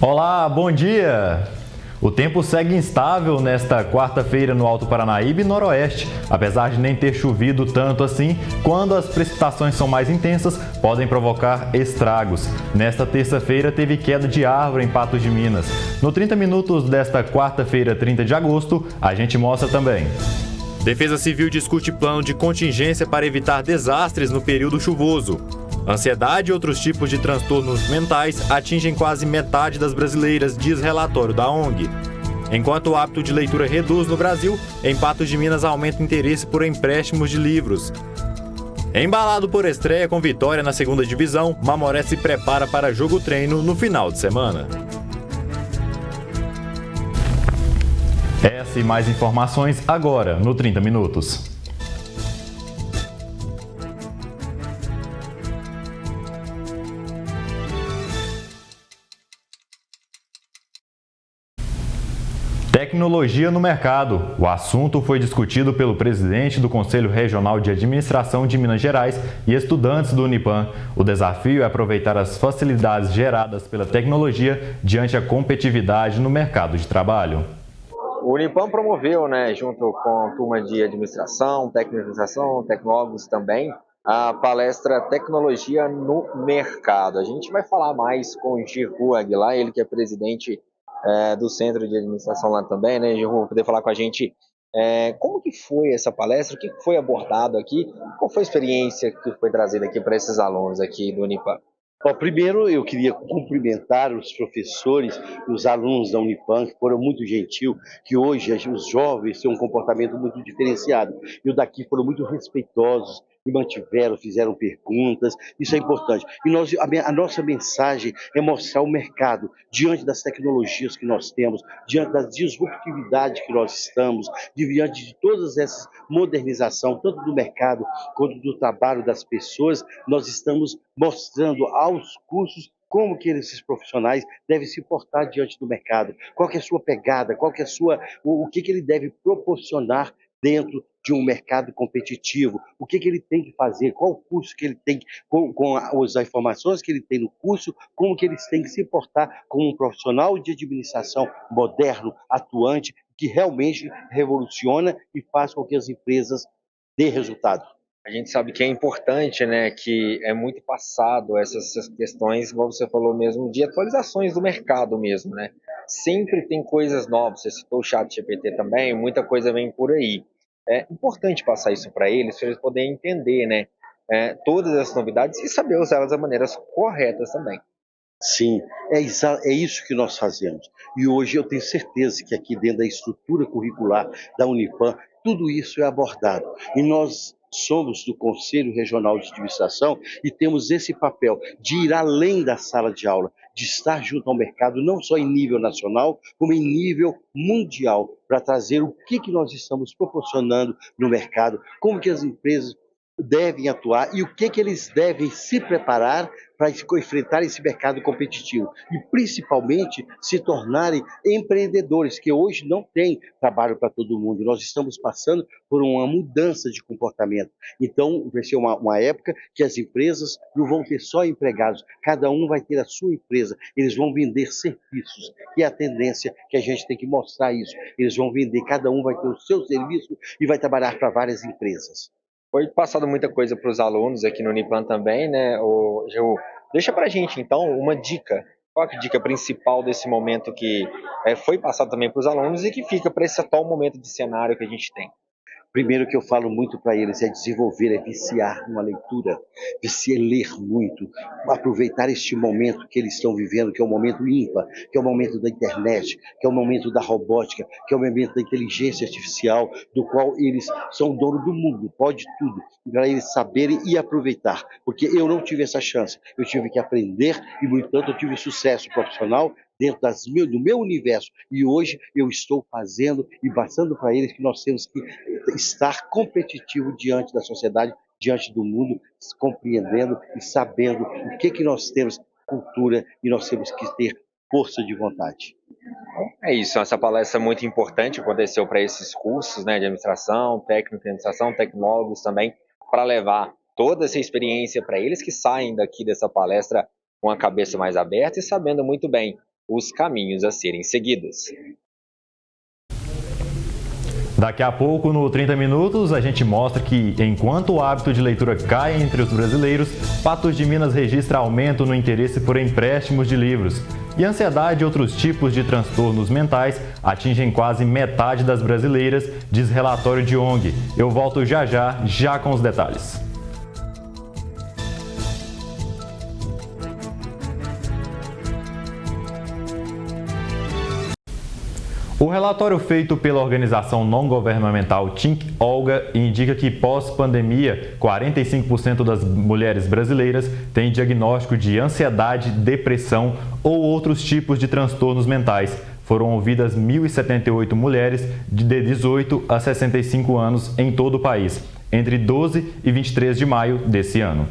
Olá, bom dia! O tempo segue instável nesta quarta-feira no Alto Paranaíba e Noroeste. Apesar de nem ter chovido tanto assim, quando as precipitações são mais intensas, podem provocar estragos. Nesta terça-feira teve queda de árvore em Patos de Minas. No 30 Minutos desta quarta-feira, 30 de agosto, a gente mostra também. Defesa Civil discute plano de contingência para evitar desastres no período chuvoso. Ansiedade e outros tipos de transtornos mentais atingem quase metade das brasileiras, diz relatório da ONG. Enquanto o hábito de leitura reduz no Brasil, em Patos de Minas aumenta o interesse por empréstimos de livros. Embalado por estreia com vitória na segunda divisão, Mamoré se prepara para jogo-treino no final de semana. Essa e mais informações agora no 30 Minutos. Tecnologia no mercado. O assunto foi discutido pelo presidente do Conselho Regional de Administração de Minas Gerais e estudantes do Unipan. O desafio é aproveitar as facilidades geradas pela tecnologia diante a competitividade no mercado de trabalho. O Unipan promoveu, junto com a turma de administração, tecnologização, tecnólogos também, a palestra Tecnologia no Mercado. A gente vai falar mais com o Giru Aguilar, ele que é presidente do Centro de Administração lá também, né, Giru, poder falar com a gente como que foi essa palestra, o que foi abordado aqui, qual foi a experiência que foi trazida aqui para esses alunos aqui do Unipan? Bom, primeiro eu queria cumprimentar os professores e os alunos da Unipan, que foram muito gentil, que hoje os jovens têm um comportamento muito diferenciado. E o daqui foram muito respeitosos, e mantiveram, fizeram perguntas, isso é importante. E a nossa mensagem é mostrar o mercado diante das tecnologias que nós temos, diante da disruptividade que nós estamos, diante de todas essas modernizações, tanto do mercado quanto do trabalho das pessoas, nós estamos mostrando aos cursos como que esses profissionais devem se portar diante do mercado, qual que é a sua pegada, qual que é o que ele deve proporcionar dentro de um mercado competitivo, o que ele tem que fazer, qual o curso que ele tem, com as informações que ele tem no curso, como que eles têm que se portar como um profissional de administração moderno, atuante, que realmente revoluciona e faz com que as empresas dêem resultado. A gente sabe que é importante, que é muito passado essas questões, como você falou mesmo, de atualizações do mercado mesmo, né? Sempre tem coisas novas, você citou o ChatGPT também, muita coisa vem por aí. É importante passar isso para eles poderem entender, todas essas novidades e saber usá-las da maneira corretas também. Sim, é isso que nós fazemos. E hoje eu tenho certeza que aqui dentro da estrutura curricular da Unipan, tudo isso é abordado. E nós somos do Conselho Regional de Administração e temos esse papel de ir além da sala de aula, de estar junto ao mercado, não só em nível nacional, como em nível mundial, para trazer o que nós estamos proporcionando no mercado, como que as empresas devem atuar e o que eles devem se preparar para enfrentar esse mercado competitivo e, principalmente, se tornarem empreendedores, que hoje não tem trabalho para todo mundo. Nós estamos passando por uma mudança de comportamento. Então, vai ser uma época que as empresas não vão ter só empregados, cada um vai ter a sua empresa, eles vão vender serviços, que é a tendência que a gente tem que mostrar isso. Eles vão vender, cada um vai ter o seu serviço e vai trabalhar para várias empresas. Foi passado muita coisa para os alunos aqui no Unipan também, Gil? Deixa para a gente, então, uma dica. Qual é a dica principal desse momento que foi passado também para os alunos e que fica para esse atual momento de cenário que a gente tem? Primeiro que eu falo muito para eles é desenvolver, é viciar numa leitura, viciar, ler muito, aproveitar este momento que eles estão vivendo, que é o momento ímpar, que é o momento da internet, que é o momento da robótica, que é o momento da inteligência artificial, do qual eles são dono do mundo, pode tudo, para eles saberem e aproveitar, porque eu não tive essa chance, eu tive que aprender e, no entanto, eu tive sucesso profissional dentro do meu universo. E hoje eu estou fazendo e passando para eles que nós temos que estar competitivo diante da sociedade, diante do mundo, compreendendo e sabendo o que nós temos cultura e nós temos que ter força de vontade. É isso, essa palestra é muito importante, aconteceu para esses cursos de administração, técnico de administração, tecnólogos também, para levar toda essa experiência para eles que saem daqui dessa palestra com a cabeça mais aberta e sabendo muito bem os caminhos a serem seguidos. Daqui a pouco, no 30 Minutos, a gente mostra que, enquanto o hábito de leitura cai entre os brasileiros, Patos de Minas registra aumento no interesse por empréstimos de livros. E ansiedade e outros tipos de transtornos mentais atingem quase metade das brasileiras, diz relatório de ONG. Eu volto já com os detalhes. O relatório feito pela organização não-governamental Think Olga indica que pós-pandemia, 45% das mulheres brasileiras têm diagnóstico de ansiedade, depressão ou outros tipos de transtornos mentais. Foram ouvidas 1.078 mulheres de 18 a 65 anos em todo o país, entre 12 e 23 de maio desse ano.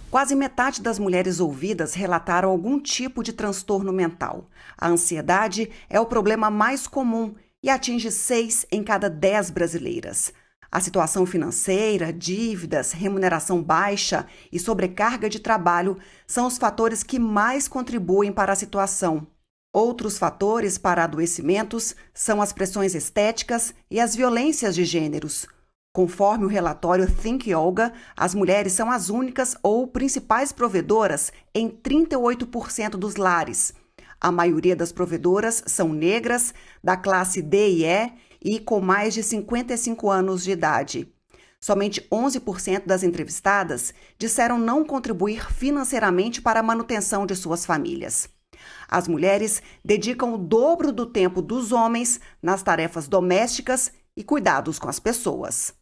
Quase metade das mulheres ouvidas relataram algum tipo de transtorno mental. A ansiedade é o problema mais comum e atinge 6 em cada 10 brasileiras. A situação financeira, dívidas, remuneração baixa e sobrecarga de trabalho são os fatores que mais contribuem para a situação. Outros fatores para adoecimentos são as pressões estéticas e as violências de gêneros. Conforme o relatório Think Olga, as mulheres são as únicas ou principais provedoras em 38% dos lares. A maioria das provedoras são negras, da classe D e E e com mais de 55 anos de idade. Somente 11% das entrevistadas disseram não contribuir financeiramente para a manutenção de suas famílias. As mulheres dedicam o dobro do tempo dos homens nas tarefas domésticas e cuidados com as pessoas.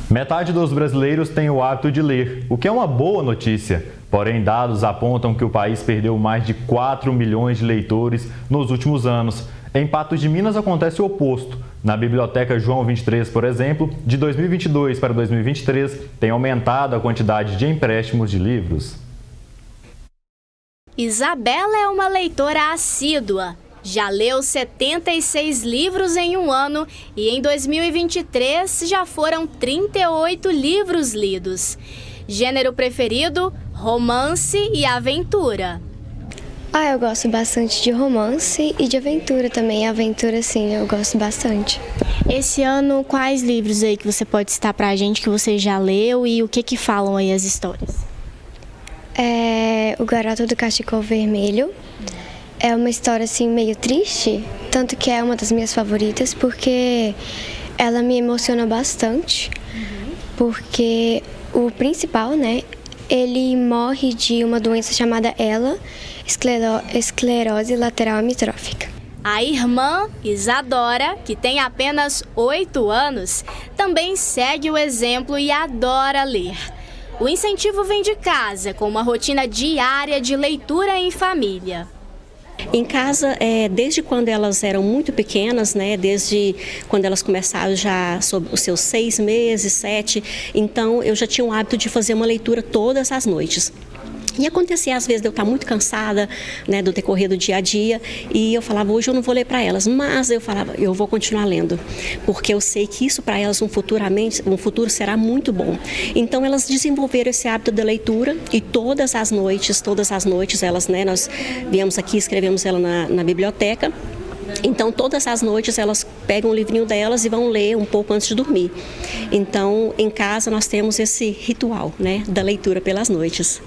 Metade dos brasileiros tem o hábito de ler, o que é uma boa notícia. Porém, dados apontam que o país perdeu mais de 4 milhões de leitores nos últimos anos. Em Patos de Minas acontece o oposto. Na Biblioteca João 23, por exemplo, de 2022 para 2023, tem aumentado a quantidade de empréstimos de livros. Isabela é uma leitora assídua. Já leu 76 livros em um ano e em 2023 já foram 38 livros lidos. Gênero preferido? Romance e aventura. Eu gosto bastante de romance e de aventura também. Aventura, sim, eu gosto bastante. Esse ano, quais livros aí que você pode citar pra gente que você já leu e o que falam aí as histórias? O Garoto do Cachecol Vermelho. É uma história assim meio triste, tanto que é uma das minhas favoritas, porque ela me emociona bastante, porque o principal, né, ele morre de uma doença chamada ELA, esclerose lateral amiotrófica. A irmã, Isadora, que tem apenas 8 anos, também segue o exemplo e adora ler. O incentivo vem de casa, com uma rotina diária de leitura em família. Em casa, desde quando elas eram muito pequenas, né, desde quando elas começaram já sobre os seus 6 meses, 7, então eu já tinha o hábito de fazer uma leitura todas as noites. E acontecia às vezes de eu estar muito cansada, né, do decorrer do dia a dia, e eu falava, hoje eu não vou ler para elas, mas eu falava, eu vou continuar lendo, porque eu sei que isso para elas um futuro será muito bom. Então elas desenvolveram esse hábito da leitura e todas as noites elas, né, nós viemos aqui, escrevemos ela na biblioteca. Então, todas as noites elas pegam o livrinho delas e vão ler um pouco antes de dormir. Então, em casa nós temos esse ritual, né, da leitura pelas noites.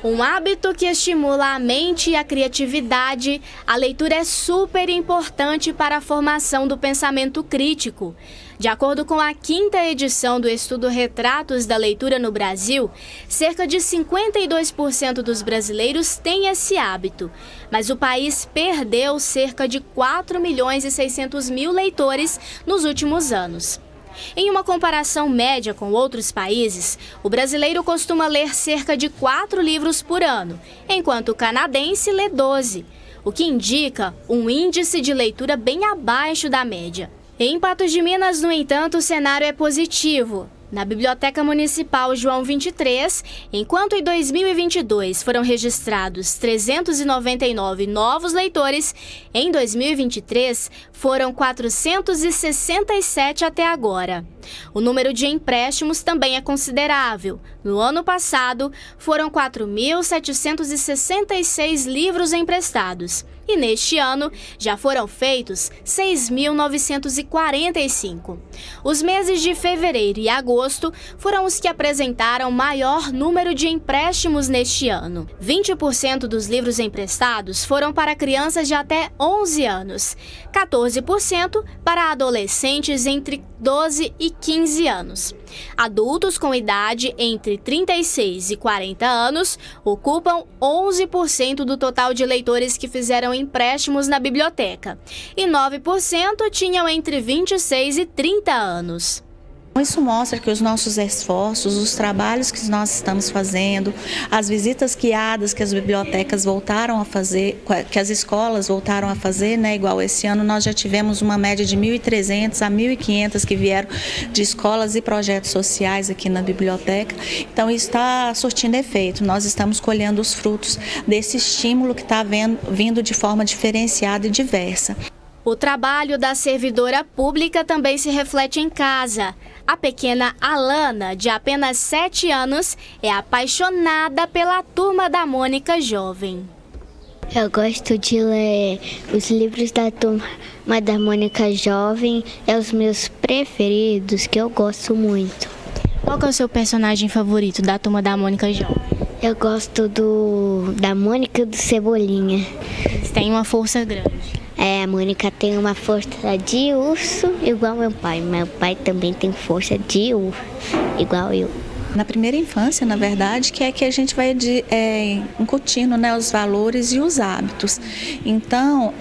Um hábito que estimula a mente e a criatividade, a leitura é super importante para a formação do pensamento crítico. De acordo com a 5ª edição do estudo Retratos da Leitura no Brasil, cerca de 52% dos brasileiros têm esse hábito, mas o país perdeu cerca de 4.600.000 leitores nos últimos anos. Em uma comparação média com outros países, o brasileiro costuma ler cerca de 4 livros por ano, enquanto o canadense lê 12, o que indica um índice de leitura bem abaixo da média. Em Patos de Minas, no entanto, o cenário é positivo. Na Biblioteca Municipal João 23, enquanto em 2022 foram registrados 399 novos leitores, em 2023 foram 467 até agora. O número de empréstimos também é considerável. No ano passado, foram 4.766 livros emprestados. E neste ano, já foram feitos 6.945. Os meses de fevereiro e agosto foram os que apresentaram maior número de empréstimos neste ano. 20% dos livros emprestados foram para crianças de até 11 anos, 14% para adolescentes entre 12 e 15 anos. Adultos com idade entre 36 e 40 anos ocupam 11% do total de leitores que fizeram empréstimos na biblioteca, e 9% tinham entre 26 e 30 anos. Isso mostra que os nossos esforços, os trabalhos que nós estamos fazendo, as visitas guiadas que as bibliotecas voltaram a fazer, que as escolas voltaram a fazer, né? Igual esse ano nós já tivemos uma média de 1.300 a 1.500 que vieram de escolas e projetos sociais aqui na biblioteca. Então isso está surtindo efeito, nós estamos colhendo os frutos desse estímulo que está vindo de forma diferenciada e diversa. O trabalho da servidora pública também se reflete em casa. A pequena Alana, de apenas 7 anos, é apaixonada pela Turma da Mônica Jovem. Eu gosto de ler os livros da Turma da Mônica Jovem, é os meus preferidos, que eu gosto muito. Qual que é o seu personagem favorito da Turma da Mônica Jovem? Eu gosto da Mônica e do Cebolinha. Eles têm uma força grande. A Mônica tem uma força de urso igual meu pai. Meu pai também tem força de urso igual eu. Na primeira infância, na verdade, que é que a gente vai incutindo, né, os valores e os hábitos. Então,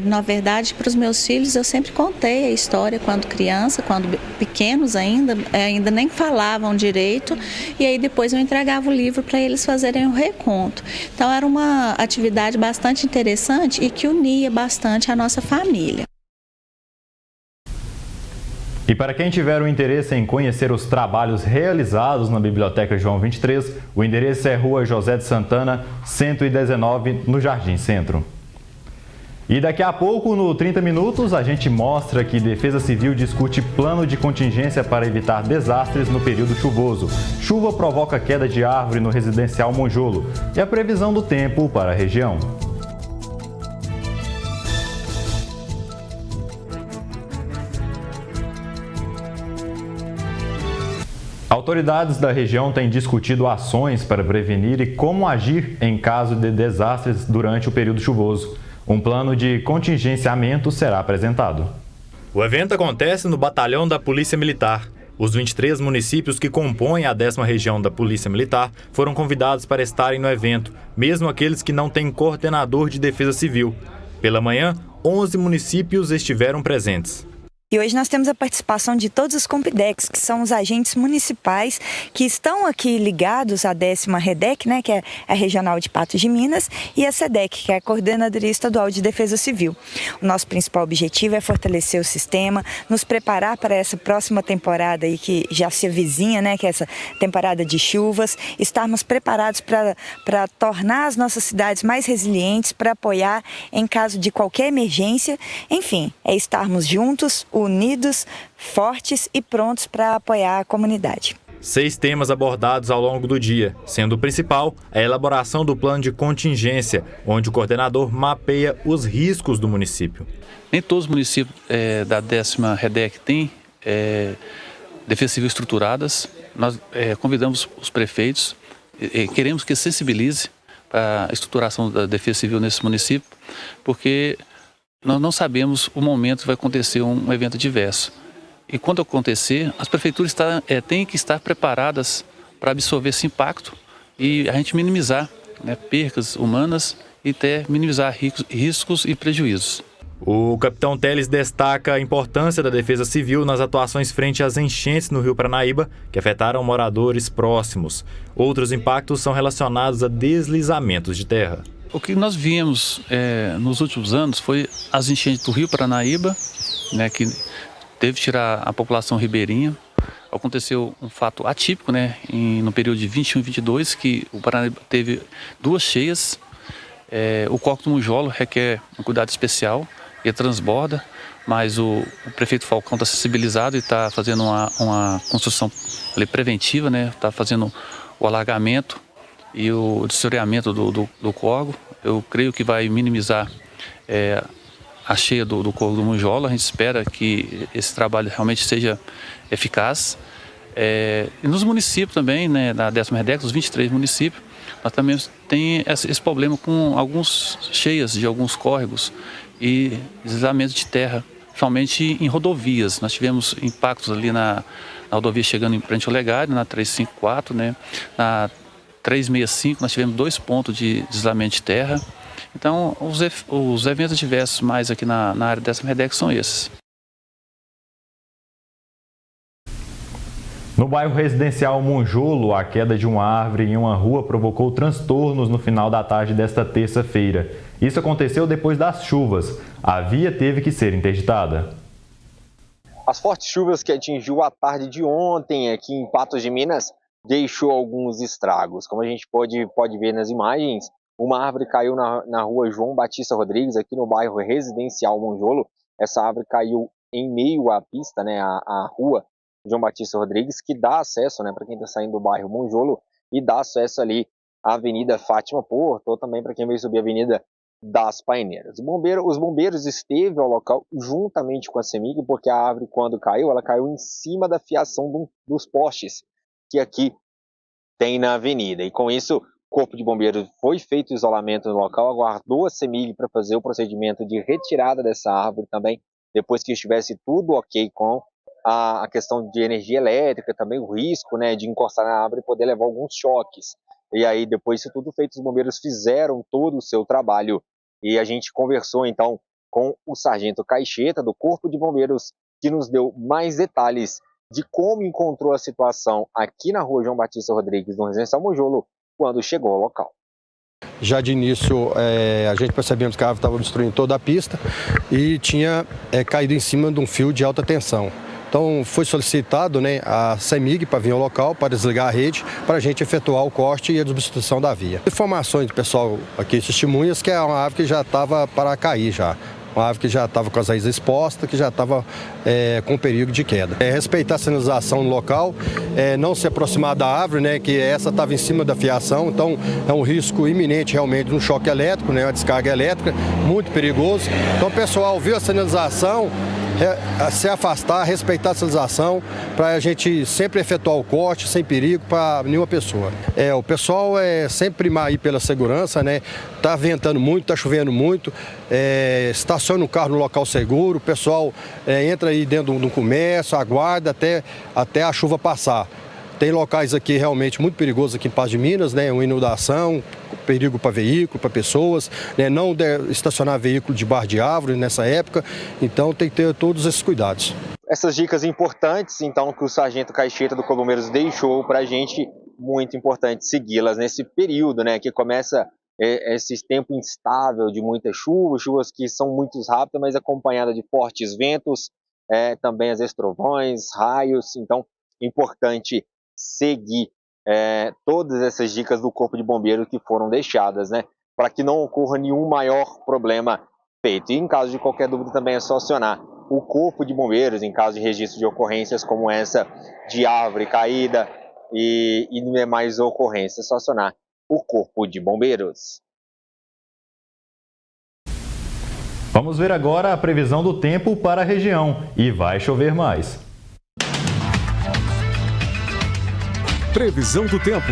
na verdade, para os meus filhos, eu sempre contei a história quando criança, quando pequenos ainda nem falavam direito, e aí depois eu entregava o livro para eles fazerem o reconto. Então, era uma atividade bastante interessante e que unia bastante a nossa família. E para quem tiver o interesse em conhecer os trabalhos realizados na Biblioteca João 23, o endereço é Rua José de Santana, 119, no Jardim Centro. E daqui a pouco, no 30 Minutos, a gente mostra que Defesa Civil discute plano de contingência para evitar desastres no período chuvoso. Chuva provoca queda de árvore no residencial Monjolo e a previsão do tempo para a região. Autoridades da região têm discutido ações para prevenir e como agir em caso de desastres durante o período chuvoso. Um plano de contingenciamento será apresentado. O evento acontece no Batalhão da Polícia Militar. Os 23 municípios que compõem a 10ª Região da Polícia Militar foram convidados para estarem no evento, mesmo aqueles que não têm coordenador de defesa civil. Pela manhã, 11 municípios estiveram presentes. E hoje nós temos a participação de todos os Compidecs, que são os agentes municipais que estão aqui ligados à 10ª REDEC, né, que é a Regional de Patos de Minas, e a SEDEC, que é a Coordenadoria Estadual de Defesa Civil. O nosso principal objetivo é fortalecer o sistema, nos preparar para essa próxima temporada aí que já se avizinha, né, que é essa temporada de chuvas, estarmos preparados para tornar as nossas cidades mais resilientes, para apoiar em caso de qualquer emergência. Enfim, é estarmos juntos, unidos, fortes e prontos para apoiar a comunidade. 6 temas abordados ao longo do dia, sendo o principal a elaboração do plano de contingência, onde o coordenador mapeia os riscos do município. Nem todos os municípios da 10ª REDEC têm defesa civil estruturadas. Nós convidamos os prefeitos, queremos que sensibilize para a estruturação da defesa civil nesse município, porque nós não sabemos o momento que vai acontecer um evento diverso. E quando acontecer, as prefeituras têm que estar preparadas para absorver esse impacto e a gente minimizar, né, percas humanas e até minimizar riscos e prejuízos. O capitão Teles destaca a importância da defesa civil nas atuações frente às enchentes no Rio Paranaíba, que afetaram moradores próximos. Outros impactos são relacionados a deslizamentos de terra. O que nós vimos nos últimos anos foi as enchentes do Rio Paranaíba, né, que teve que tirar a população ribeirinha. aconteceu um fato atípico, né, no período de 21 e 22, que o Paranaíba teve 2 cheias. O córrego do Monjolo requer um cuidado especial, ele transborda, mas o prefeito Falcão está sensibilizado e está fazendo uma construção ali preventiva, né, está fazendo o alargamento e o dessoreamento do córrego. Eu creio que vai minimizar a cheia do córrego do Monjolo. A gente espera que esse trabalho realmente seja eficaz. E nos municípios também, né, da 10ª REDEC, os 23 municípios, nós também tem esse problema com algumas cheias de alguns córregos e deslizamento de terra, principalmente em rodovias. Nós tivemos impactos ali na rodovia chegando em frente ao Legário, na 354, né, na 365 nós tivemos 2 pontos de deslizamento de terra. Então, os eventos diversos mais aqui na área dessa REDEC são esses. No bairro residencial Monjolo, a queda de uma árvore em uma rua provocou transtornos no final da tarde desta terça-feira. Isso aconteceu depois das chuvas. A via teve que ser interditada. As fortes chuvas que atingiu a tarde de ontem aqui em Patos de Minas deixou alguns estragos. Como a gente pode ver nas imagens, uma árvore caiu na rua João Batista Rodrigues, aqui no bairro residencial Monjolo. Essa árvore caiu em meio à pista, né, a rua João Batista Rodrigues, que dá acesso, né, para quem está saindo do bairro Monjolo, e dá acesso ali à Avenida Fátima Porto, ou também para quem vai subir a Avenida das Paineiras. Os bombeiros esteve ao local juntamente com a CEMIG, porque a árvore, quando caiu, ela caiu em cima da fiação dos postes que aqui tem na avenida. E com isso, o Corpo de Bombeiros foi feito isolamento no local, aguardou a CEMIG para fazer o procedimento de retirada dessa árvore também, depois que estivesse tudo ok com a questão de energia elétrica, também o risco, né, de encostar na árvore e poder levar alguns choques. E aí, depois disso tudo feito, os bombeiros fizeram todo o seu trabalho. E a gente conversou, então, com o Sargento Caixeta, do Corpo de Bombeiros, que nos deu mais detalhes de como encontrou a situação aqui na rua João Batista Rodrigues, no residencial Monjolo, quando chegou ao local. Já de início, a gente percebemos que a árvore estava destruindo toda a pista e tinha caído em cima de um fio de alta tensão. Então foi solicitado, né, a CEMIG para vir ao local, para desligar a rede, para a gente efetuar o corte e a substituição da via. Informações do pessoal aqui, testemunhas, que é uma árvore que já estava para cair já. Uma árvore que já estava com as raízes expostas, que já estava com perigo de queda. Respeitar a sinalização no local, não se aproximar da árvore, né, que essa estava em cima da fiação, então é um risco iminente realmente de um choque elétrico, né, uma descarga elétrica, muito perigoso. Então o pessoal viu a sinalização, se afastar, respeitar a sinalização, para a gente sempre efetuar o corte sem perigo para nenhuma pessoa. O pessoal sempre primar aí pela segurança, né? Tá ventando muito, tá chovendo muito, estaciona o carro no local seguro, o pessoal entra aí dentro do comércio, aguarda até a chuva passar. Tem locais aqui realmente muito perigosos aqui em Patos de Minas, né? Uma inundação, perigo para veículo, para pessoas, né? Não estacionar veículo debaixo de árvore nessa época, então tem que ter todos esses cuidados. Essas dicas importantes, então, que o Sargento Caixeta do Corpo de Bombeiros deixou para a gente, muito importante segui-las nesse período, né? Que começa esse tempo instável de muita chuva, chuvas que são muito rápidas, mas acompanhada de fortes ventos, também as trovões, raios, então importante seguir todas essas dicas do Corpo de Bombeiros que foram deixadas, né, para que não ocorra nenhum maior problema feito. E em caso de qualquer dúvida também é só acionar o Corpo de Bombeiros em caso de registro de ocorrências como essa de árvore caída e demais ocorrências, é só acionar o Corpo de Bombeiros. Vamos ver agora a previsão do tempo para a região e vai chover mais. Previsão do tempo.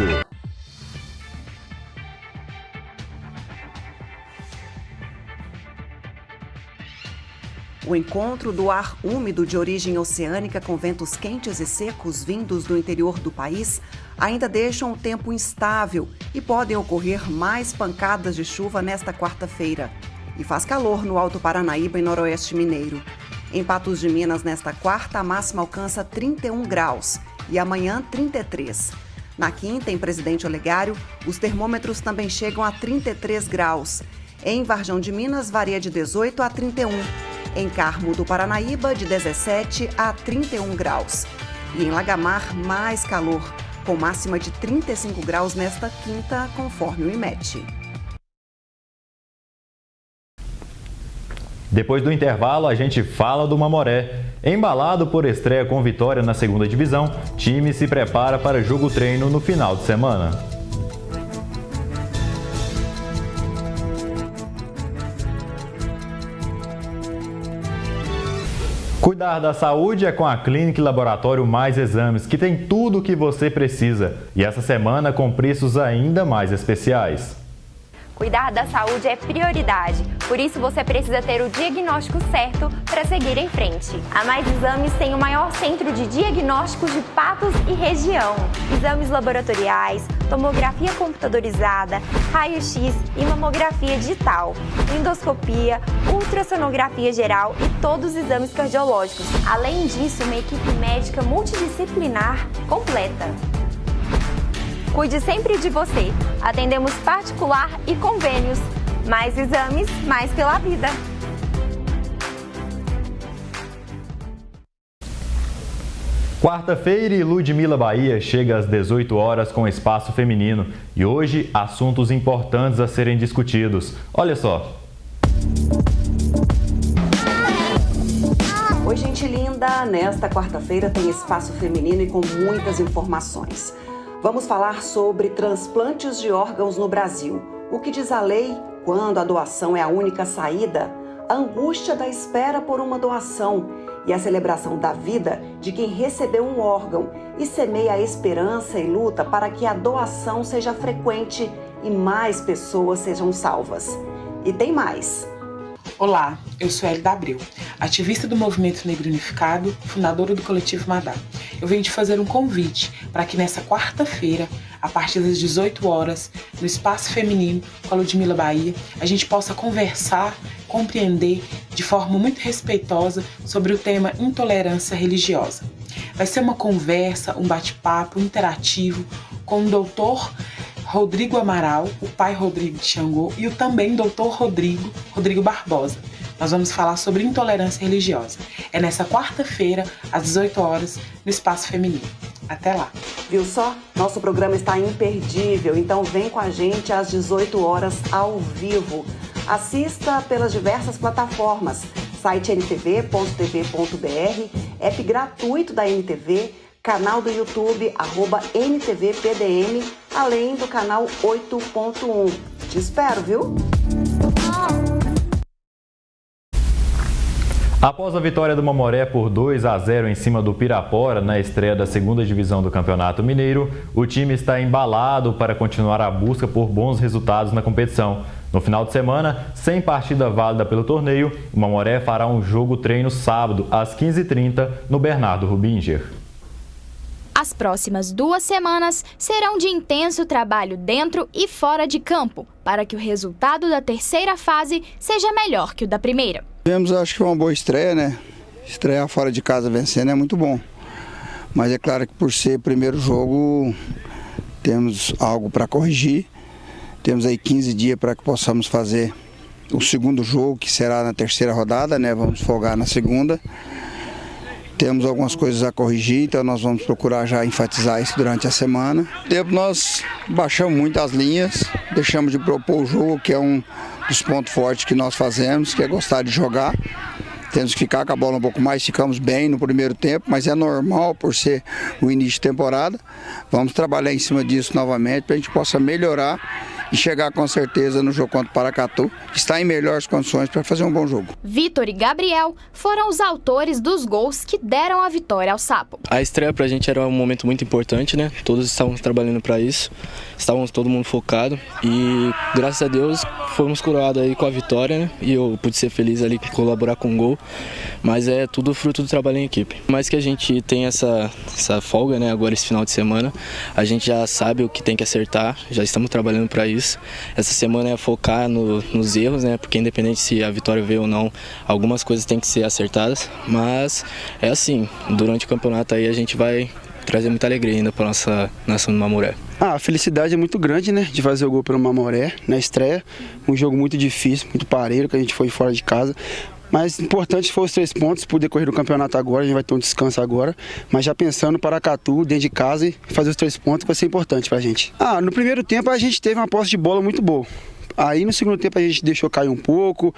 O encontro do ar úmido de origem oceânica com ventos quentes e secos vindos do interior do país ainda deixam o tempo instável e podem ocorrer mais pancadas de chuva nesta quarta-feira. E faz calor no Alto Paranaíba e Noroeste Mineiro. Em Patos de Minas, nesta quarta, a máxima alcança 31 graus e amanhã 33. Na quinta, em Presidente Olegário, os termômetros também chegam a 33 graus. Em Varjão de Minas, varia de 18 a 31. Em Carmo do Paranaíba, de 17 a 31 graus. E em Lagamar, mais calor, com máxima de 35 graus nesta quinta, conforme o IMET. Depois do intervalo, a gente fala do Mamoré. Embalado por estreia com vitória na segunda divisão, time se prepara para jogo-treino no final de semana. Cuidar da saúde é com a Clínica e Laboratório Mais Exames, que tem tudo o que você precisa. E essa semana com preços ainda mais especiais. Cuidar da saúde é prioridade, por isso você precisa ter o diagnóstico certo para seguir em frente. A Mais Exames tem o maior centro de diagnósticos de Patos e região. Exames laboratoriais, tomografia computadorizada, raio-x e mamografia digital, endoscopia, ultrassonografia geral e todos os exames cardiológicos. Além disso, uma equipe médica multidisciplinar completa. Cuide sempre de você. Atendemos particular e convênios. Mais exames, mais pela vida. Quarta-feira e Ludmila Bahia chega às 18 horas com Espaço Feminino. E hoje, assuntos importantes a serem discutidos. Olha só. Oi, gente linda! Nesta quarta-feira tem Espaço Feminino e com muitas informações. Vamos falar sobre transplantes de órgãos no Brasil. O que diz a lei quando a doação é a única saída? A angústia da espera por uma doação e a celebração da vida de quem recebeu um órgão e semeia a esperança e luta para que a doação seja frequente e mais pessoas sejam salvas. E tem mais. Olá, eu sou Elida Abreu, ativista do Movimento Negro Unificado, fundadora do Coletivo Madá. Eu venho te fazer um convite para que nessa quarta-feira, a partir das 18 horas, no Espaço Feminino, com a Ludmila Bahia, a gente possa conversar, compreender de forma muito respeitosa sobre o tema intolerância religiosa. Vai ser uma conversa, um bate-papo interativo com o doutor Rodrigo Amaral, o pai Rodrigo de Xangô, e o também doutor Rodrigo Barbosa. Nós vamos falar sobre intolerância religiosa. É nessa quarta-feira, às 18 horas, no Espaço Feminino. Até lá. Viu só? Nosso programa está imperdível, então vem com a gente às 18 horas ao vivo. Assista pelas diversas plataformas, site ntv.tv.br, app gratuito da NTV, canal do YouTube, @NTVPDM, além do canal 8.1. Te espero, viu? Após a vitória do Mamoré por 2-0 em cima do Pirapora na estreia da segunda divisão do Campeonato Mineiro, o time está embalado para continuar a busca por bons resultados na competição. No final de semana, sem partida válida pelo torneio, o Mamoré fará um jogo-treino sábado, às 15h30, no Bernardo Rubinger. As próximas 2 semanas serão de intenso trabalho dentro e fora de campo, para que o resultado da terceira fase seja melhor que o da primeira. Acho que foi uma boa estreia, né? Estrear fora de casa vencendo é muito bom. Mas é claro que por ser primeiro jogo, temos algo para corrigir. Temos aí 15 dias para que possamos fazer o segundo jogo, que será na terceira rodada, né? Vamos folgar na segunda. Temos algumas coisas a corrigir, então nós vamos procurar já enfatizar isso durante a semana. Nós baixamos muito as linhas, deixamos de propor o jogo, que é um dos pontos fortes que nós fazemos, que é gostar de jogar. Temos que ficar com a bola um pouco mais, ficamos bem no primeiro tempo, mas é normal por ser o início de temporada. Vamos trabalhar em cima disso novamente para a gente possa melhorar e chegar com certeza no jogo contra o Paracatu, que está em melhores condições para fazer um bom jogo. Vitor e Gabriel foram os autores dos gols que deram a vitória ao Sapo. A estreia pra gente era um momento muito importante, né? Todos estávamos trabalhando para isso, estávamos todo mundo focado e graças a Deus fomos coroados aí com a vitória, né? E eu pude ser feliz ali colaborar com o gol, mas é tudo fruto do trabalho em equipe. Mais que a gente tem essa folga, né? Agora esse final de semana, a gente já sabe o que tem que acertar, já estamos trabalhando para isso. Essa semana é focar nos erros, né? Porque independente se a vitória veio ou não, algumas coisas têm que ser acertadas. Mas é assim, durante o campeonato aí a gente vai trazer muita alegria ainda para nossa nação do Mamoré. A felicidade é muito grande, né? De fazer o gol pelo Mamoré na estreia. Um jogo muito difícil, muito parelho, que a gente foi fora de casa. Mas importante foi os 3 pontos pro decorrer do campeonato agora, a gente vai ter um descanso agora, mas já pensando para Paracatu, dentro de casa, e fazer os 3 pontos vai ser importante pra gente. No primeiro tempo a gente teve uma posse de bola muito boa. Aí no segundo tempo a gente deixou cair um pouco,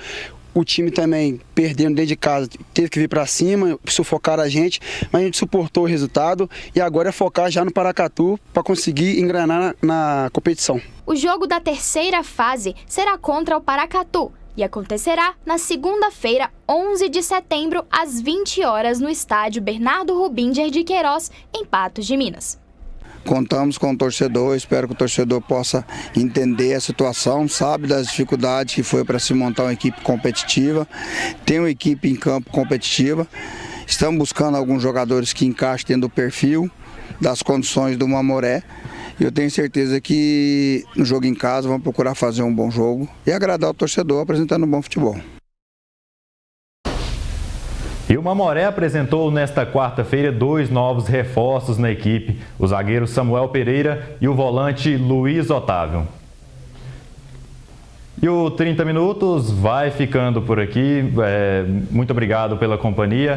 o time também perdendo dentro de casa, teve que vir para cima, sufocar a gente, mas a gente suportou o resultado e agora é focar já no Paracatu para conseguir engrenar na competição. O jogo da terceira fase será contra o Paracatu e acontecerá na segunda-feira, 11 de setembro, às 20 horas, no estádio Bernardo Rubinger de Queiroz, em Patos de Minas. Contamos com o torcedor, espero que o torcedor possa entender a situação, sabe das dificuldades que foi para se montar uma equipe competitiva, tem uma equipe em campo competitiva, estamos buscando alguns jogadores que encaixem dentro do perfil, das condições do Mamoré, e eu tenho certeza que no jogo em casa vamos procurar fazer um bom jogo e agradar o torcedor apresentando um bom futebol. E o Mamoré apresentou nesta quarta-feira 2 novos reforços na equipe, o zagueiro Samuel Pereira e o volante Luiz Otávio. E o 30 Minutos vai ficando por aqui. Muito obrigado pela companhia.